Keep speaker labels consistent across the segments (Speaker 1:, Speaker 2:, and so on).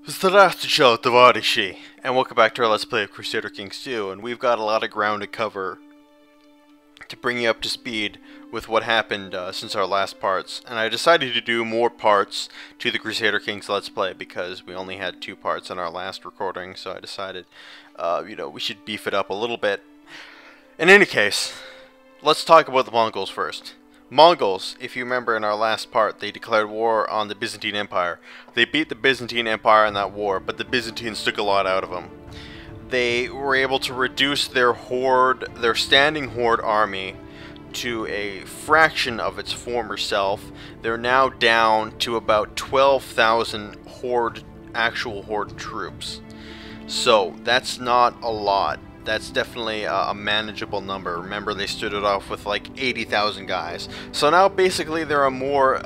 Speaker 1: Здравствуйте, товарищи, and welcome back to our Let's Play of Crusader Kings 2, and we've got a lot of ground to cover to bring you up to speed with what happened since our last parts, and I decided to do more parts to the Crusader Kings Let's Play because we only had 2 parts in our last recording, so I decided, we should beef it up a little bit. In any case, let's talk about the Mongols first. Mongols, if you remember in our last part, they declared war on the Byzantine Empire. They beat the Byzantine Empire in that war, but the Byzantines took a lot out of them. They were able to reduce their horde, their standing horde army, to a fraction of its former self. They're now down to about 12,000 actual horde troops. So that's not a lot. That's definitely a manageable number. Remember, they started off with like 80,000 guys. So now basically they're a more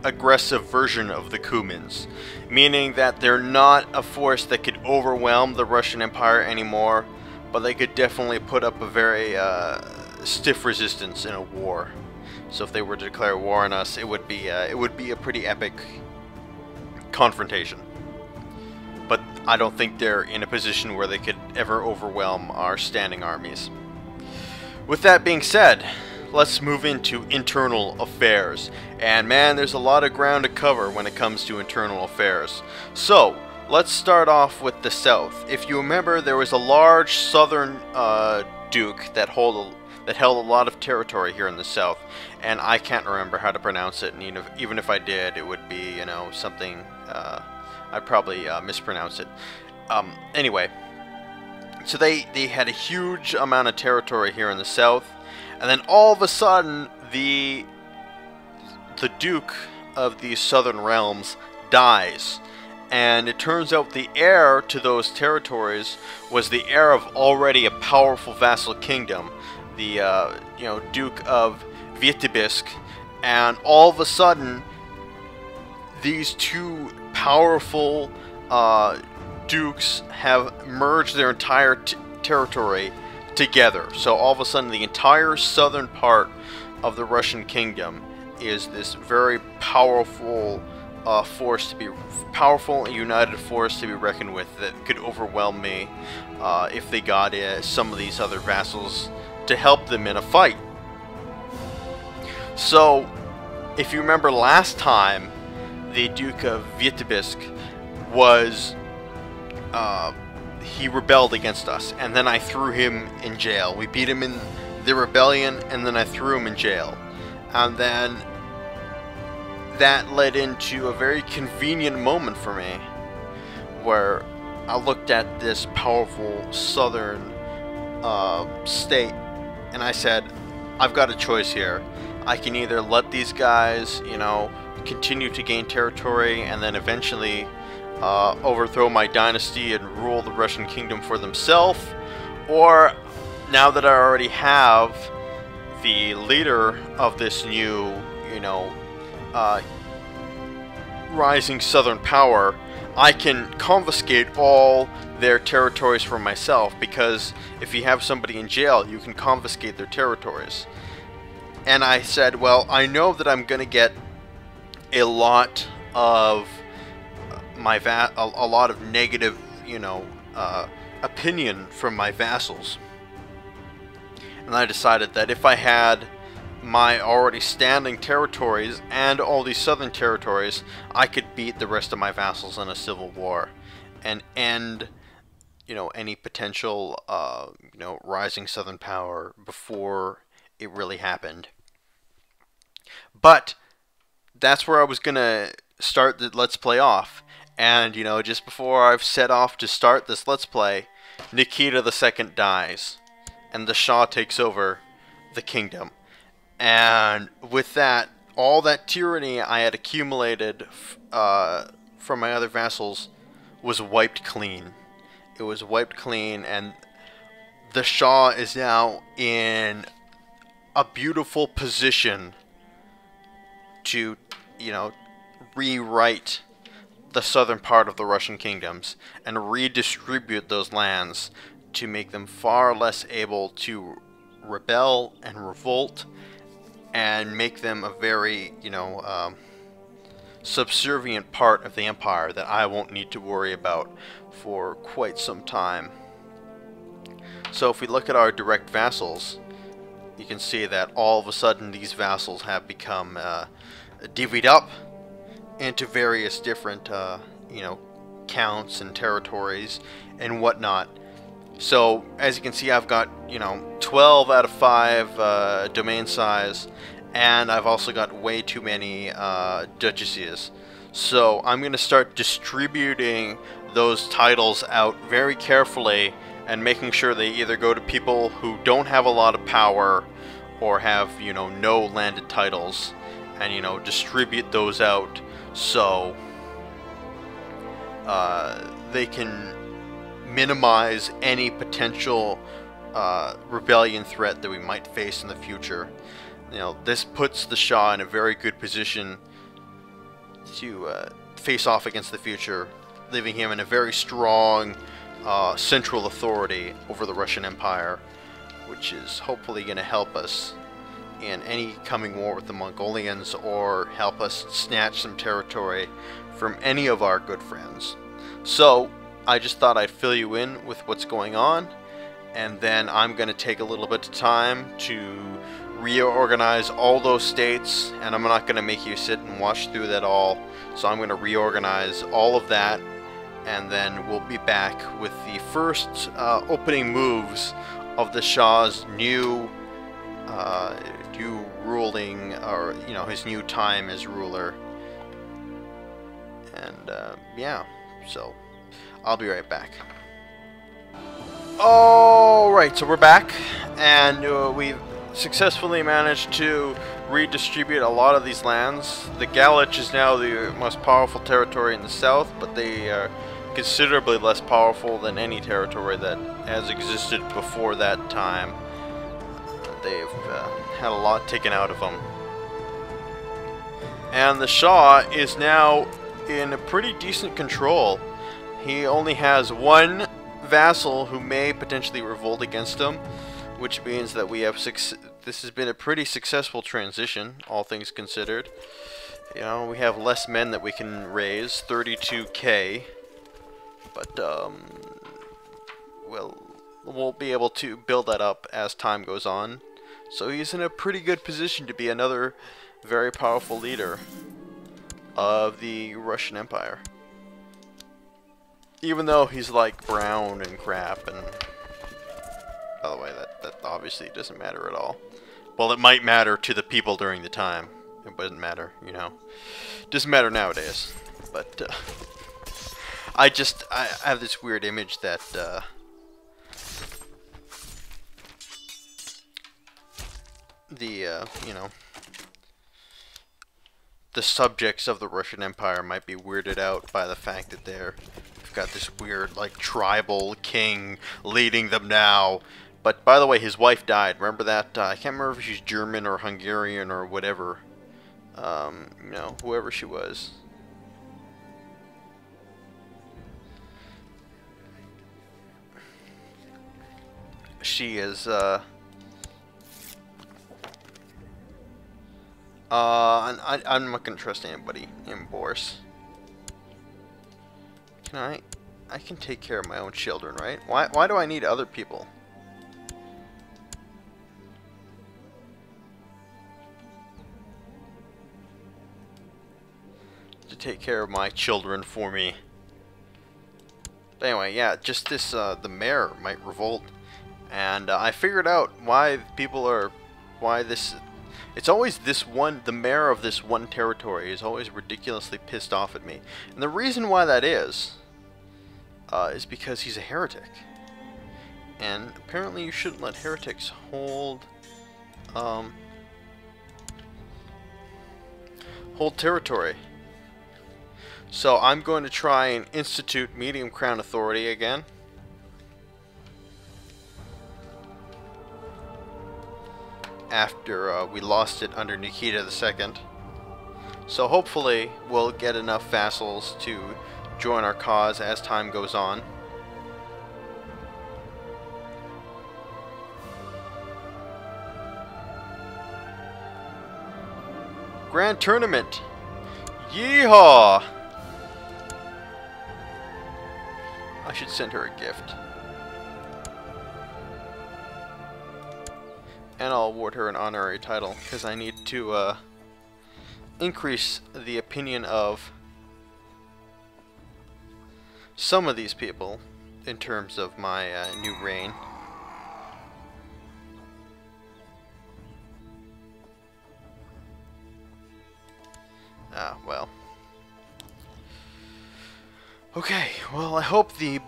Speaker 1: aggressive version of the Cumans, meaning that they're not a force that could overwhelm the Russian Empire anymore, but they could definitely put up a very stiff resistance in a war. So if they were to declare war on us, it would be a pretty epic confrontation. But I don't think they're in a position where they could ever overwhelm our standing armies. With that being said, let's move into internal affairs. And man, there's a lot of ground to cover when it comes to internal affairs. So, let's start off with the south. If you remember, there was a large southern duke that held a lot of territory here in the south. And I can't remember how to pronounce it, and even if I did, it would be, something... I'd probably mispronounce it. Anyway, so they had a huge amount of territory here in the south, and then all of a sudden the Duke of these southern realms dies, and it turns out the heir to those territories was the heir of already a powerful vassal kingdom, the Duke of Vitebsk, and all of a sudden these two powerful dukes have merged their entire territory together. So all of a sudden the entire southern part of the Russian kingdom is this very powerful powerful and united force to be reckoned with that could overwhelm me if they got some of these other vassals to help them in a fight. So if you remember last time, the Duke of Vitebsk was, he rebelled against us, and then I threw him in jail. We beat him in the rebellion, and then I threw him in jail. And then that led into a very convenient moment for me, where I looked at this powerful southern state, and I said, I've got a choice here. I can either let these guys, continue to gain territory and then eventually overthrow my dynasty and rule the Russian kingdom for themselves, or now that I already have the leader of this new, rising southern power, I can confiscate all their territories for myself, because if you have somebody in jail, you can confiscate their territories. And I said, well, I know that I'm going to get a lot of a lot of negative, opinion from my vassals. And I decided that if I had my already standing territories and all these southern territories, I could beat the rest of my vassals in a civil war and end, any potential, rising southern power before it really happened. But that's where I was gonna start the Let's Play off, and just before I've set off to start this Let's Play, Nikita II dies, and the Shah takes over the kingdom. And with that, all that tyranny I had accumulated from my other vassals was wiped clean. It was wiped clean, and the Shah is now in a beautiful position to, rewrite the southern part of the Russian kingdoms and redistribute those lands to make them far less able to rebel and revolt, and make them a very, subservient part of the empire that I won't need to worry about for quite some time. So if we look at our direct vassals, you can see that all of a sudden these vassals have become divvied up into various different, you know, counts and territories and whatnot. So as you can see, I've got, you know, 12 out of 5 domain size, and I've also got way too many duchies. So I'm going to start distributing those titles out very carefully and making sure they either go to people who don't have a lot of power or have, you know, no landed titles, and, you know, distribute those out so they can minimize any potential rebellion threat that we might face in the future. You know, this puts the Shah in a very good position to face off against the future, leaving him in a very strong central authority over the Russian Empire, which is hopefully going to help us in any coming war with the Mongolians, or help us snatch some territory from any of our good friends. So I just thought I'd fill you in with what's going on, and then I'm going to take a little bit of time to reorganize all those states, and I'm not going to make you sit and watch through that all. So I'm going to reorganize all of that, and then we'll be back with the first opening moves of the Shah's new ruling, or, you know, his new time as ruler. And yeah, so I'll be right back. Alright, so we're back, and we've successfully managed to redistribute a lot of these lands. The Galich is now the most powerful territory in the south, but they are considerably less powerful than any territory that has existed before that time. They've had a lot taken out of them. And the Shah is now in a pretty decent control. He only has one vassal who may potentially revolt against him, which means that we have this has been a pretty successful transition, all things considered. You know, we have less men that we can raise, 32k, but we'll be able to build that up as time goes on. So he's in a pretty good position to be another very powerful leader of the Russian Empire. Even though he's like brown and crap, and by the way, that obviously doesn't matter at all. Well, it might matter to the people during the time. It doesn't matter, you know. Doesn't matter nowadays. But I have this weird image that you know, the subjects of the Russian Empire might be weirded out by the fact that they've got this weird, like, tribal king leading them now. But by the way, his wife died. Remember that? I can't remember if she's German or Hungarian or whatever. You know, whoever she was. She is, I'm not gonna trust anybody in Boris. I can take care of my own children, right? Why do I need other people? To take care of my children for me. But anyway, yeah, just this, the mayor might revolt. And I figured out why it's always this one, the mayor of this one territory is always ridiculously pissed off at me. And the reason why that is because he's a heretic. And apparently you shouldn't let heretics hold territory. So I'm going to try and institute medium crown authority again. After we lost it under Nikita II. So hopefully we'll get enough vassals to join our cause as time goes on. Grand Tournament! Yeehaw! I should send her a gift. And I'll award her an honorary title, because I need to increase the opinion of some of these people in terms of my new reign. Well. Okay, well, I hope the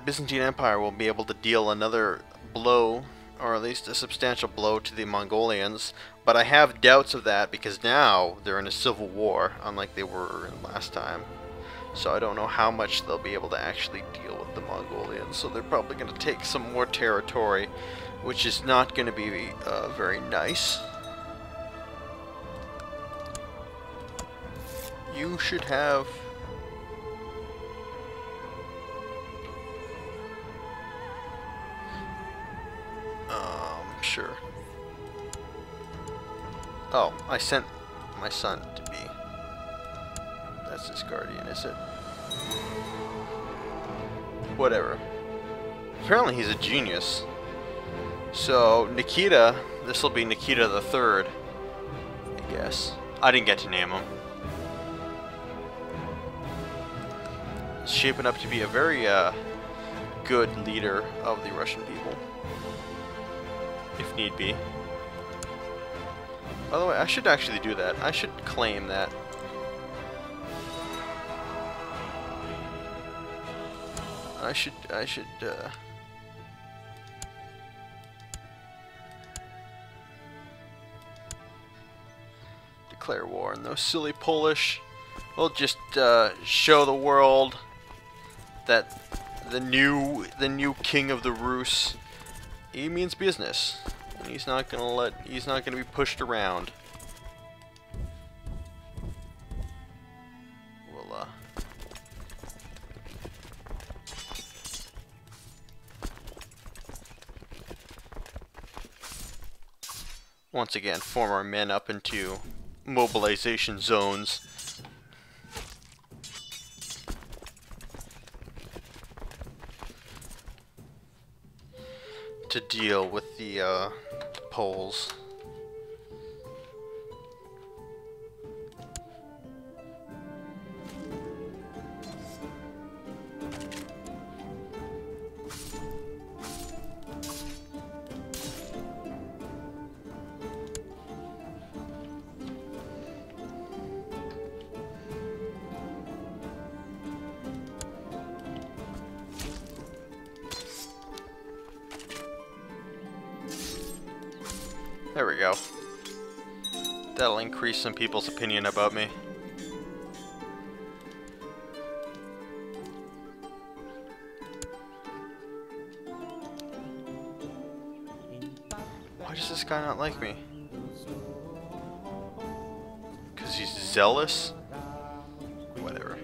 Speaker 1: Byzantine Empire will be able to deal another blow, or at least a substantial blow, to the Mongolians, but I have doubts of that because now they're in a civil war, unlike they were in last time. So I don't know how much they'll be able to actually deal with the Mongolians, so they're probably going to take some more territory, which is not going to be very nice. You should have... Sure. Oh, I sent my son to be... That's his guardian, is it? Whatever. Apparently he's a genius. So, Nikita, this will be Nikita the Third, I guess. I didn't get to name him. It's shaping up to be a very good leader of the Russian people. If need be. By the way, I should actually do that. I should claim that. I should declare war on those silly Polish. We'll just show the world that the new king of the Rus, he means business, and he's not gonna be pushed around. We'll once again form our men up into mobilization zones. To deal with the Poles. There we go. That'll increase some people's opinion about me. Why does this guy not like me? Because he's zealous? Whatever.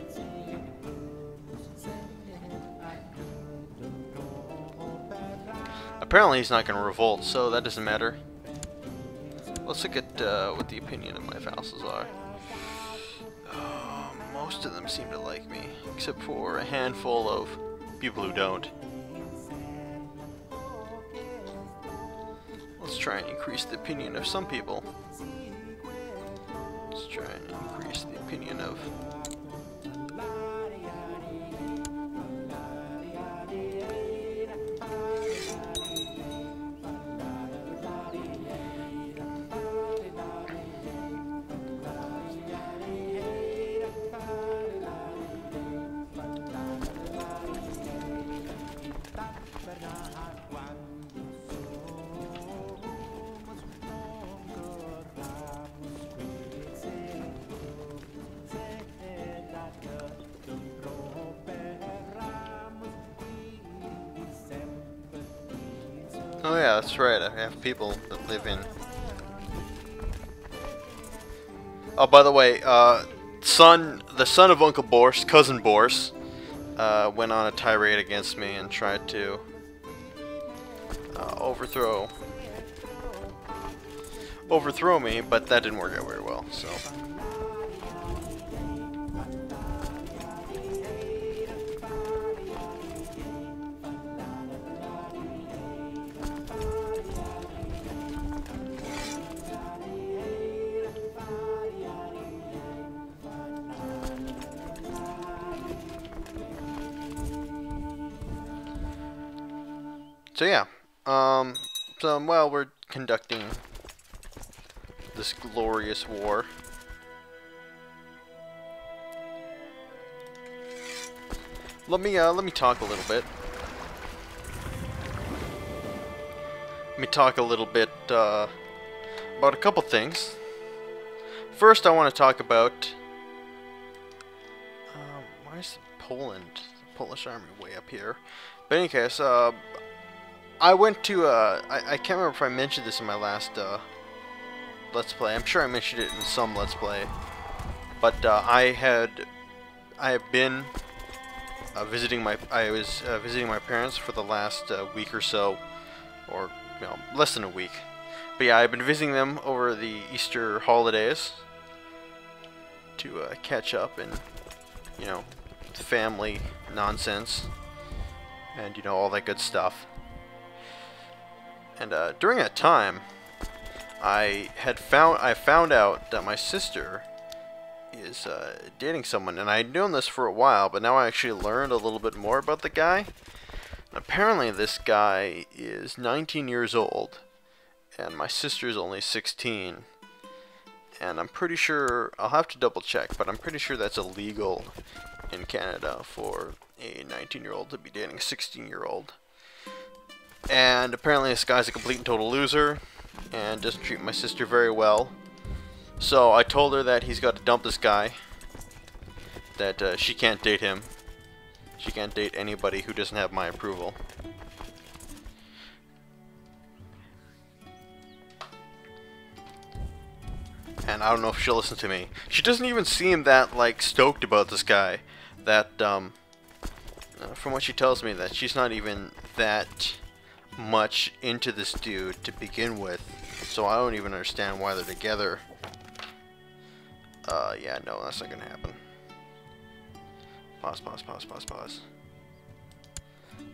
Speaker 1: Apparently he's not going to revolt, so that doesn't matter. Let's look at what the opinion of my vassals are. Most of them seem to like me, except for a handful of people who don't. Let's try and increase the opinion of some people. Let's try and increase the opinion of... Oh yeah, that's right, I have people that live in... Oh, by the way, the son of Uncle Boris, Cousin Boris, went on a tirade against me and tried to overthrow me, but that didn't work out very well, so... So yeah, so while we're conducting this glorious war, let me talk a little bit. Let me talk a little bit about a couple things. First, I want to talk about why is Poland, the Polish army, way up here? But in any case, I went to I can't remember if I mentioned this in my last Let's Play. I'm sure I mentioned it in some Let's Play, but I have been visiting my parents for the last week or so, or less than a week. But yeah, I've been visiting them over the Easter holidays to catch up and family nonsense and all that good stuff. And during that time, I found out that my sister is dating someone, and I'd known this for a while, but now I actually learned a little bit more about the guy. And apparently this guy is 19 years old, and my sister's only 16. And I'm pretty sure, I'll have to double check, but I'm pretty sure that's illegal in Canada for a 19-year-old to be dating a 16-year-old. And apparently this guy's a complete and total loser and doesn't treat my sister very well. So I told her that he's got to dump this guy, that she can't date him. She can't date anybody who doesn't have my approval. And I don't know if she'll listen to me. She doesn't even seem that stoked about this guy. That from what she tells me, that she's not even that much into this dude to begin with. So I don't even understand why they're together. Yeah, no, that's not gonna happen. Pause.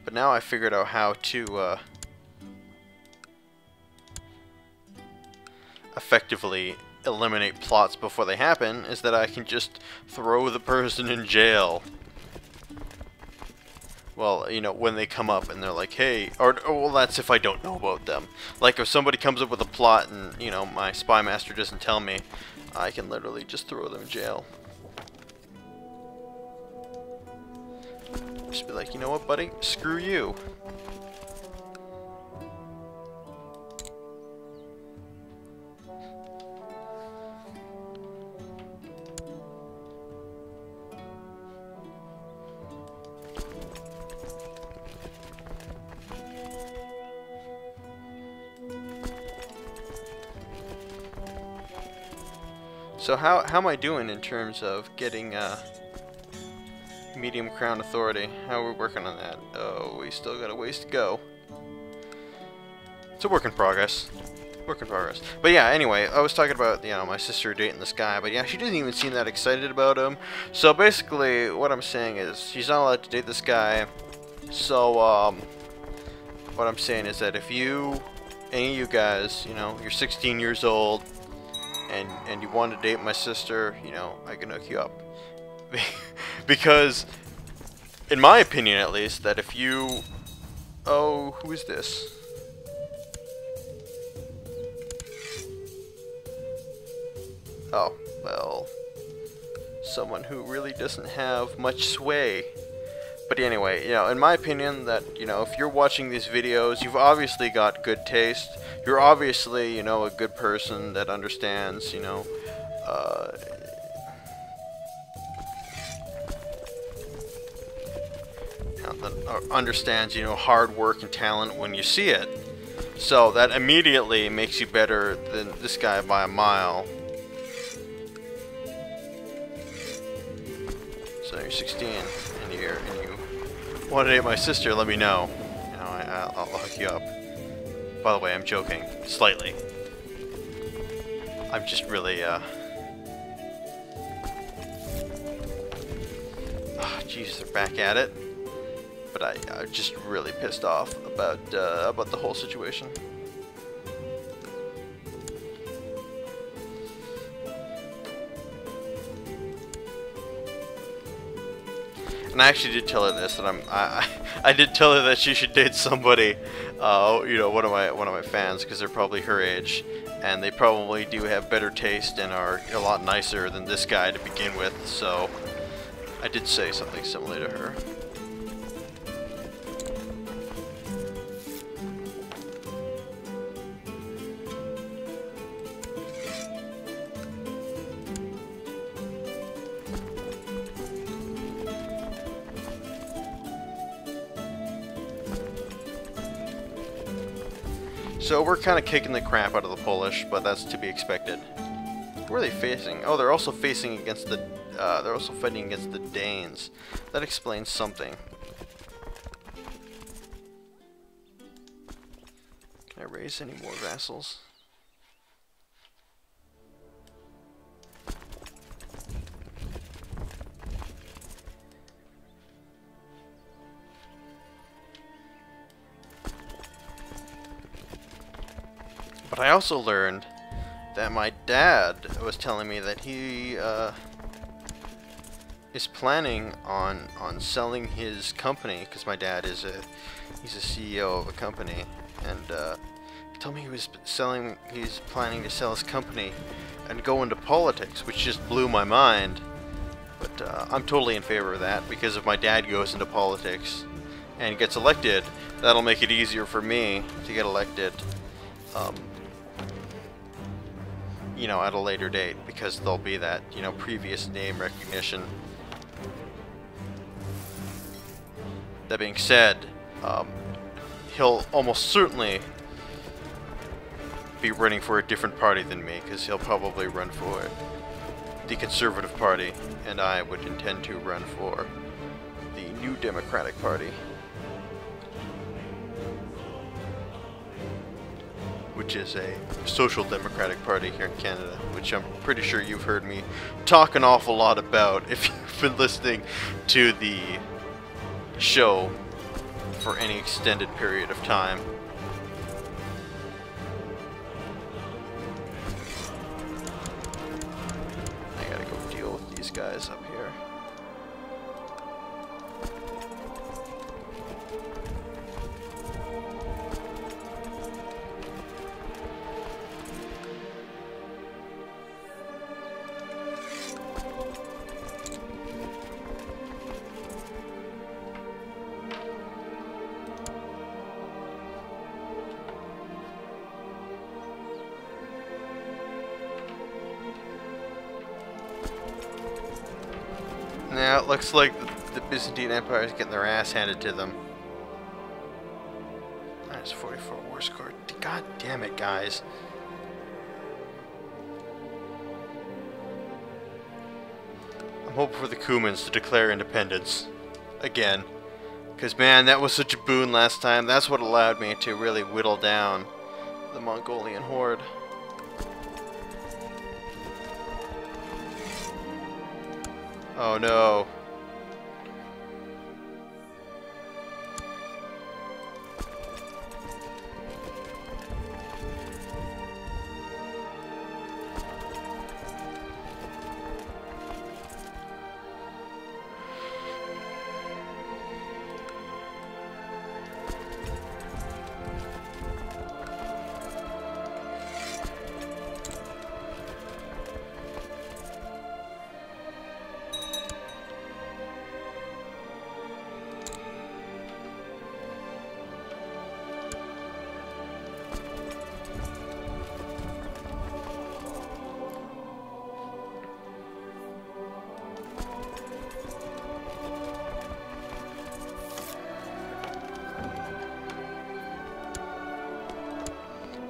Speaker 1: But now I figured out how to effectively eliminate plots before they happen, is that I can just throw the person in jail. Well, when they come up and they're like, hey, or well, that's if I don't know about them. Like if somebody comes up with a plot and, my spy master doesn't tell me, I can literally just throw them in jail. Just be like, you know what, buddy? Screw you. So how am I doing in terms of getting medium crown authority? How are we working on that? Oh, we still got a ways to go. It's a work in progress. But yeah, anyway, I was talking about my sister dating this guy, but yeah, she doesn't even seem that excited about him. So basically, what I'm saying is she's not allowed to date this guy. So what I'm saying is that if any of you guys, you're 16 years old. And you want to date my sister, I can hook you up. Because, in my opinion at least, that if you... Oh, who is this? Oh, well... Someone who really doesn't have much sway. But anyway, in my opinion, that, if you're watching these videos, you've obviously got good taste. You're obviously, a good person that understands, understands, hard work and talent when you see it. So that immediately makes you better than this guy by a mile. So you're 16 and you want to date my sister, let me know. I'll hook you up. By the way, I'm joking. Slightly. I'm just really, jeez, they're back at it. But I'm just really pissed off about the whole situation. And I actually did tell her this, that I did tell her that she should date somebody, you know, one of my fans, because they're probably her age, and they probably do have better taste and are a lot nicer than this guy to begin with. So I did say something similar to her. So we're kind of kicking the crap out of the Polish, but that's to be expected. Who are they facing? Oh, they're also facing against the. They're also fighting against the Danes. That explains something. Can I raise any more vassals? But I also learned that my dad was telling me that he is planning on selling his company, because my dad is he's a CEO of a company, and he told me he's planning to sell his company and go into politics, which just blew my mind. But I'm totally in favor of that, because if my dad goes into politics and gets elected, that'll make it easier for me to get elected. You know, at a later date, because there'll be that, you know, previous name recognition. That being said, he'll almost certainly be running for a different party than me, because he'll probably run for the Conservative Party, and I would intend to run for the New Democratic Party, which is a social democratic party here in Canada, which I'm pretty sure you've heard me talk an awful lot about if you've been listening to the show for any extended period of time. I gotta go deal with these guys up here. Now it looks like the Byzantine Empire is getting their ass handed to them. Minus 44 war score. God damn it, guys. I'm hoping for the Cumans to declare independence again. Because, man, that was such a boon last time. That's what allowed me to really whittle down the Mongolian horde. Oh no.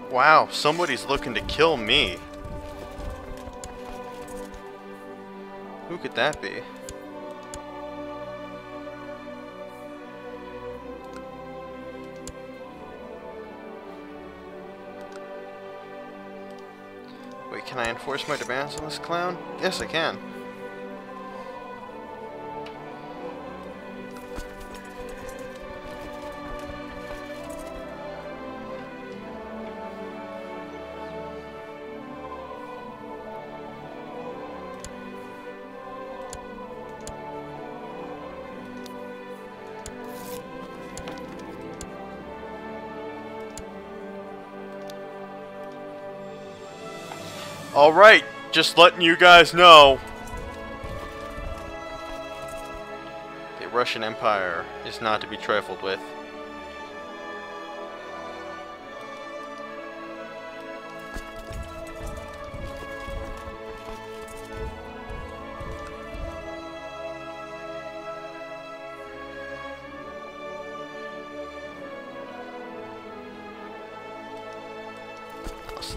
Speaker 1: Wow, somebody's looking to kill me. Who could that be? Wait, can I enforce my demands on this clown? Yes, I can. Alright, just letting you guys know. The Russian Empire is not to be trifled with.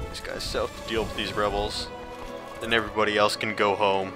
Speaker 1: These guys still have to deal with these rebels. Then everybody else can go home.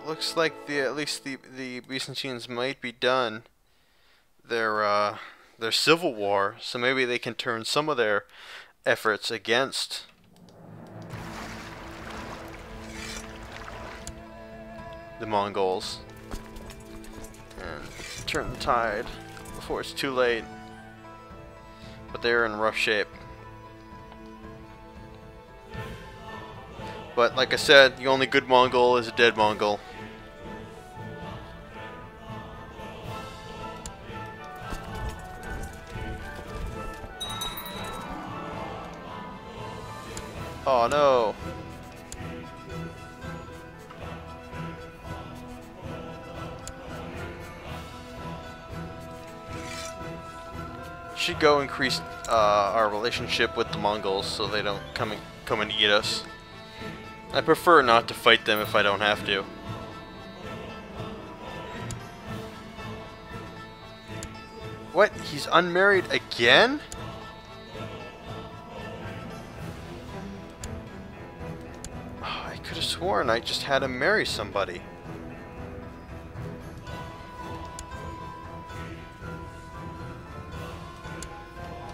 Speaker 1: Looks like at least the Byzantines might be done their civil war, so maybe they can turn some of their efforts against the Mongols and turn the tide before it's too late. But they're in rough shape. But like I said, the only good Mongol is a dead Mongol. Oh no. Should go increase our relationship with the Mongols so they don't come and eat us. I prefer not to fight them if I don't have to. What? He's unmarried again? I could have sworn I just had him marry somebody.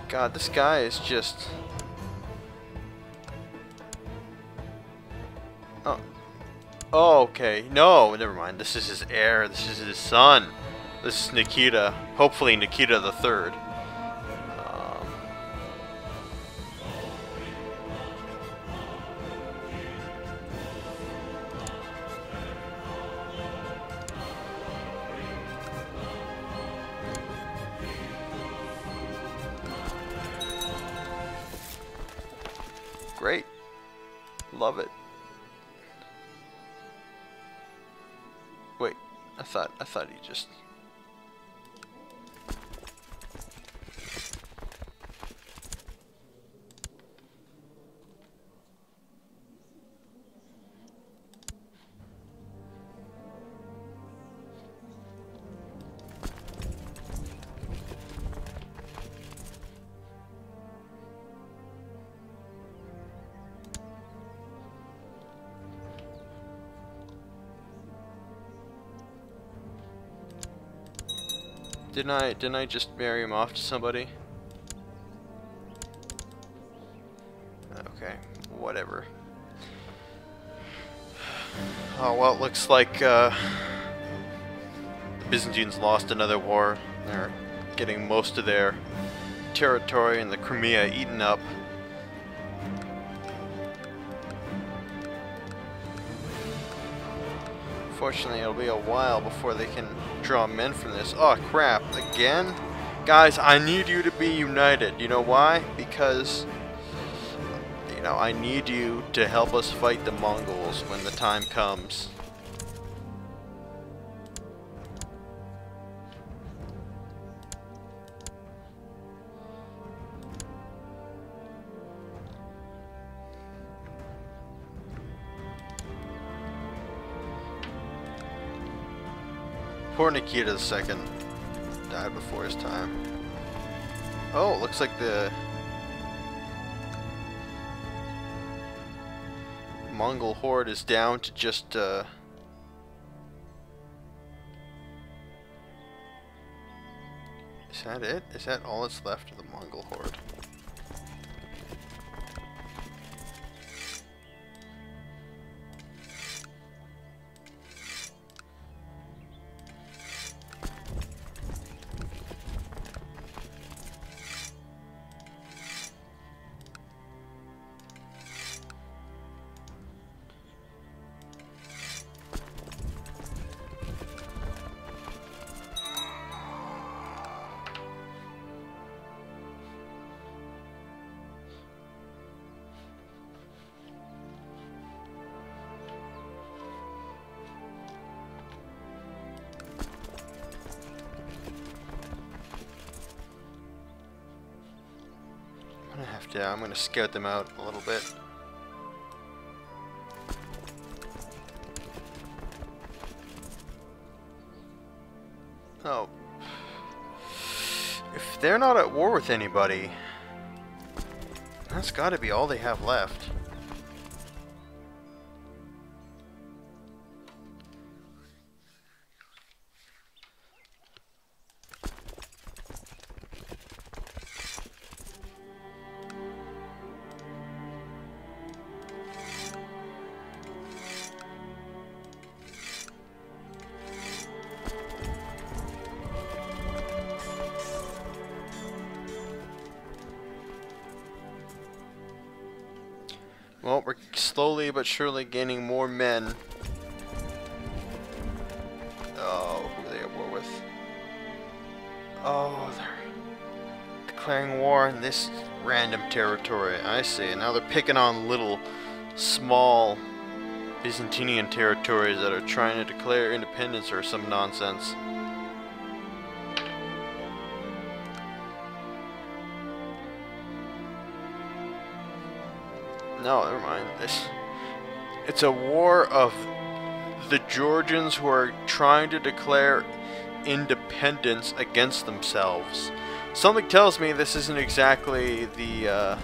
Speaker 1: God, this guy is just... Oh, okay. No, never mind. This is his heir. This is his son. This is Nikita. Hopefully Nikita the Third. Great. Love it. Wait, I thought he just... Didn't I just marry him off to somebody? Okay, whatever. Oh well, it looks like the Byzantines lost another war. They're getting most of their territory in the Crimea eaten up. Unfortunately, it'll be a while before they can draw men from this. Oh crap, again? Guys, I need you to be united. You know why? Because, you know, I need you to help us fight the Mongols when the time comes. Poor Nikita II died before his time. Oh, looks like the Mongol horde is down to just is that it? Is that all that's left of the Mongol horde? I'm gonna scout them out a little bit. Oh. If they're not at war with anybody, that's gotta be all they have left. Well, we're slowly but surely gaining more men. Oh, who are they at war with? Oh, they're declaring war in this random territory. I see. Now they're picking on little, small Byzantinian territories that are trying to declare independence or some nonsense. No, never mind. It's a war of the Georgians who are trying to declare independence against themselves. Something tells me this isn't exactly the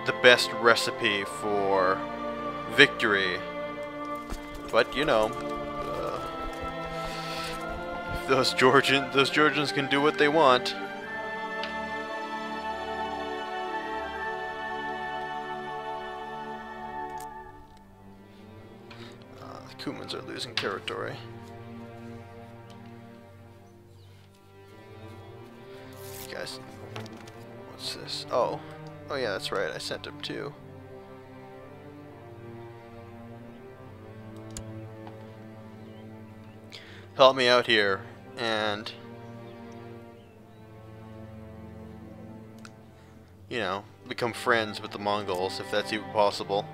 Speaker 1: the best recipe for victory. But you know, if those Georgians can do what they want. The Cumans are losing territory. You guys, what's this? Oh yeah, that's right. I sent him too. Help me out here and, you know, become friends with the Mongols if that's even possible.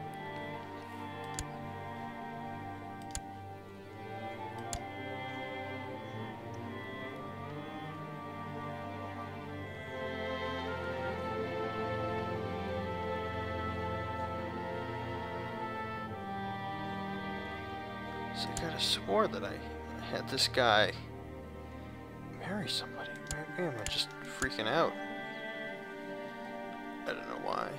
Speaker 1: So I could have swore that I had this guy marry somebody. Maybe I'm just freaking out. I don't know why.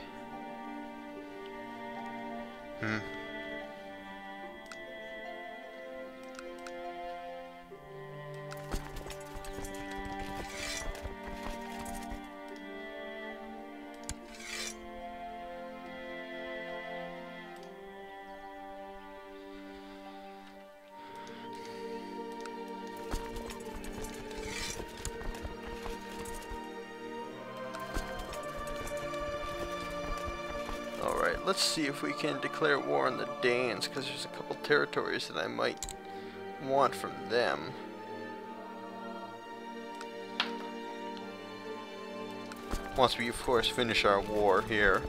Speaker 1: Alright, let's see if we can declare war on the Danes, because there's a couple territories that I might want from them. Once we, of course, finish our war here.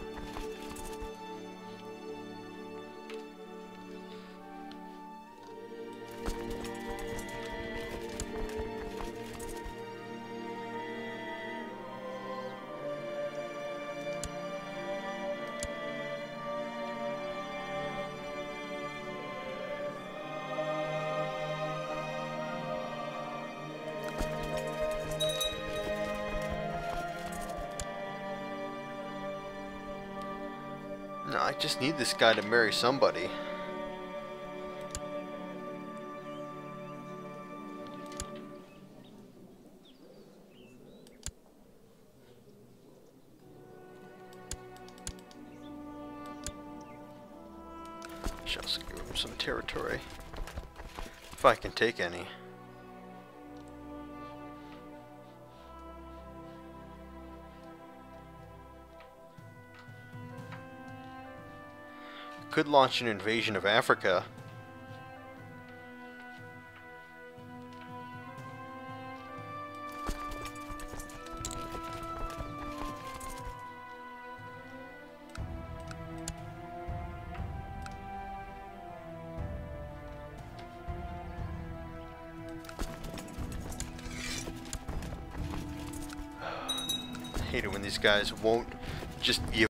Speaker 1: No, I just need this guy to marry somebody. Shall give him some territory, if I can take any. Could launch an invasion of Africa. hate it when these guys won't just give